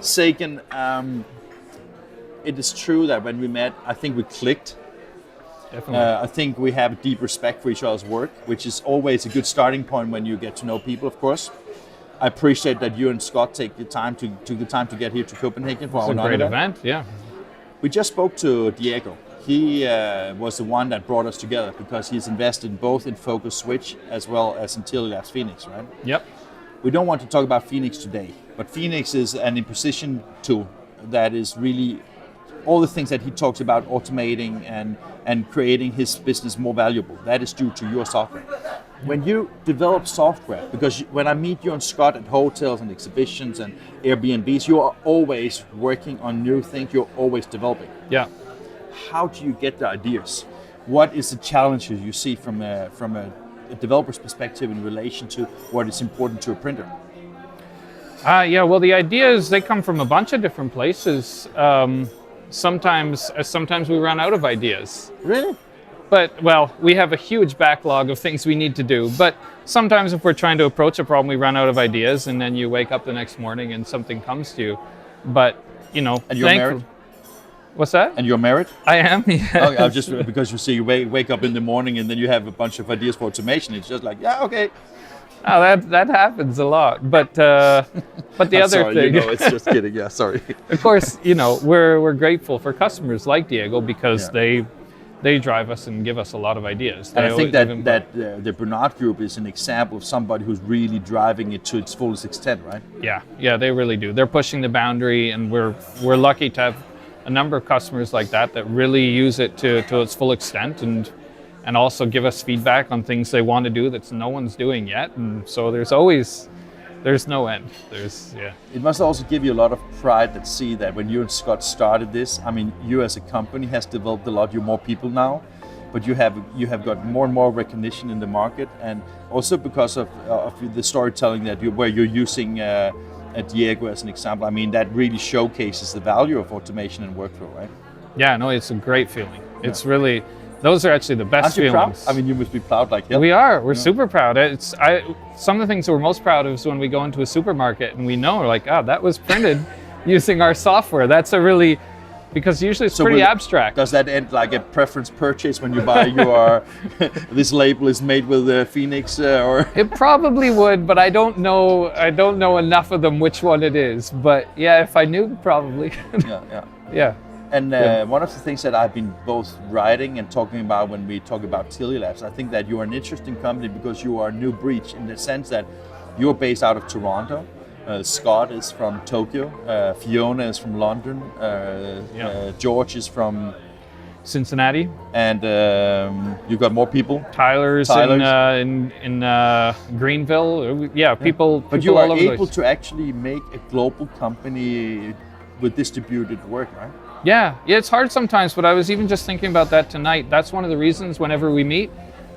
Sagen, it is true that when we met, I think we clicked. Definitely. I think we have a deep respect for each other's work, which is always a good starting point when you get to know people, of course. I appreciate that you and Scott took the time to get here to Copenhagen for our It's a great event. Yeah. We just spoke to Diego. He was the one that brought us together because he's invested both in Focus Switch as well as in Tilia Labs Phoenix, right? Yep. We don't want to talk about Phoenix today, but Phoenix is an imposition tool that is really all the things that he talks about automating and creating his business more valuable. That is due to your software. When you develop software, because when I meet you and Scott at hotels and exhibitions and Airbnbs, you are always working on new things, you're always developing. Yeah. How do you get the ideas? What is the challenges you see from a developer's perspective in relation to what is important to a printer? Yeah, well, the ideas, they come from a bunch of different places. Sometimes we run out of ideas. Really? But, well, we have a huge backlog of things we need to do. But sometimes if we're trying to approach a problem, we run out of ideas, and then you wake up the next morning and something comes to you. But, you know, and you're married? What's that? And you're married? I am, yeah. Oh, I was just because you see, you wake up in the morning and then you have a bunch of ideas for automation. It's just like, yeah, okay. Oh, that happens a lot. But the other sorry, thing, you know, it's just kidding. Yeah, sorry. Of course, you know, we're grateful for customers like Diego because they drive us and give us a lot of ideas. And I think that the Bernard Group is an example of somebody who's really driving it to its fullest extent, right? Yeah, they really do. They're pushing the boundary, and we're lucky to have a number of customers like that really use it to its full extent and also give us feedback on things they want to do that no one's doing yet. And so there's no end. It must also give you a lot of pride that see that when you and Scott started this, I mean, you as a company has developed a lot. You're more people now, but you have got more and more recognition in the market, and also because of the storytelling that where you're using Diego as an example. I mean, that really showcases the value of automation and workflow, right? Yeah, no, it's a great feeling. It's really, those are actually the best feelings. Proud? I mean, you must be proud like hell. We are. We're super proud. Some of the things that we're most proud of is when we go into a supermarket and we know, like, that was printed using our software. That's a really, because usually it's pretty abstract. Does that end like a preference purchase when you buy your, this label is made with Phoenix or? It probably would, but I don't know enough of them which one it is. But yeah, if I knew, probably. Yeah. And one of the things that I've been both writing and talking about when we talk about Tilia Labs, I think that you are an interesting company because you are a new breed in the sense that you're based out of Toronto. Scott is from Tokyo. Fiona is from London. George is from Cincinnati. And you got more people? Tyler's in Greenville. Yeah, people. But you are able to actually make a global company with distributed work, right? Yeah, it's hard sometimes, but I was even just thinking about that tonight. That's one of the reasons whenever we meet,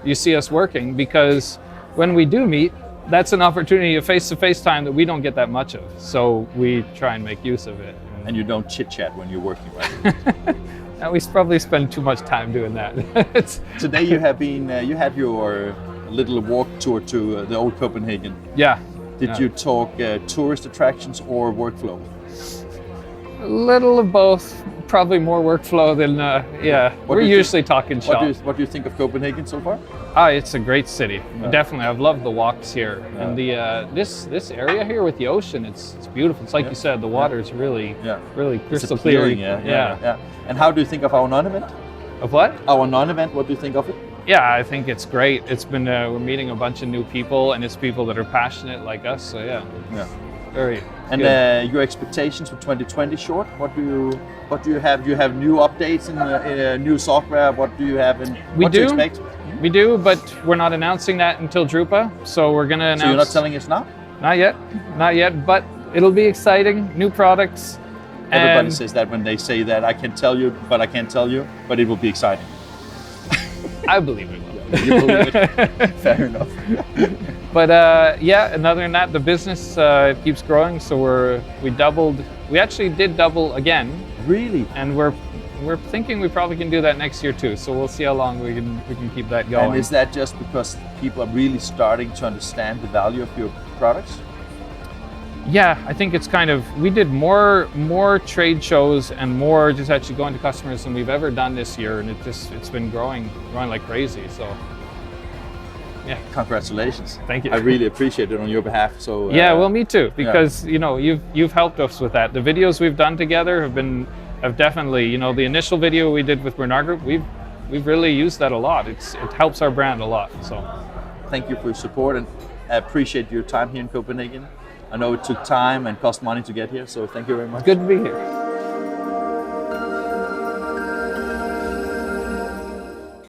you see us working, because when we do meet, that's an opportunity of face-to-face time that we don't get that much of. So we try and make use of it. And you don't chit-chat when you're working, right? No, we probably spend too much time doing that. Today you have been, you had your little walk tour to the old Copenhagen. Yeah. Did you talk tourist attractions or workflow? A little of both, probably more workflow than, we're usually talking shop. What do you think of Copenhagen so far? It's a great city. Yeah. Definitely, I've loved the walks here. Yeah. And the this area here with the ocean, it's beautiful. It's like you said, the water is really crystal clear. Yeah. And how do you think of our non-event? Of what? Our non-event, what do you think of it? Yeah, I think it's great. It's been, we're meeting a bunch of new people, and it's people that are passionate like us, so yeah. Very and your expectations for 2020 short? What do you have? Do you have new updates in new software? What do you have and what do you expect? We do, but we're not announcing that until Drupa. So we're gonna announce. So you're not telling us now? Not yet. But it'll be exciting. New products. Everybody says that when they say that. I can tell you, but I can't tell you. But it will be exciting. I believe it will. You believe it? Fair enough. But and other than that, the business keeps growing. So we doubled. We actually did double again. Really? And we're thinking we probably can do that next year too. So we'll see how long we can keep that going. And is that just because people are really starting to understand the value of your products? Yeah, I think it's kind of, we did more trade shows and more just actually going to customers than we've ever done this year, and it's been growing like crazy. So yeah, Congratulations. Thank you. I really appreciate it on your behalf. So yeah, well, me too, because you know, you've helped us with that. The videos we've done together have definitely, you know, the initial video we did with Bernard Group, we've really used that a lot. It helps our brand a lot. So thank you for your support, and I appreciate your time here in Copenhagen. I know it took time and cost money to get here, so thank you very much. good to be here.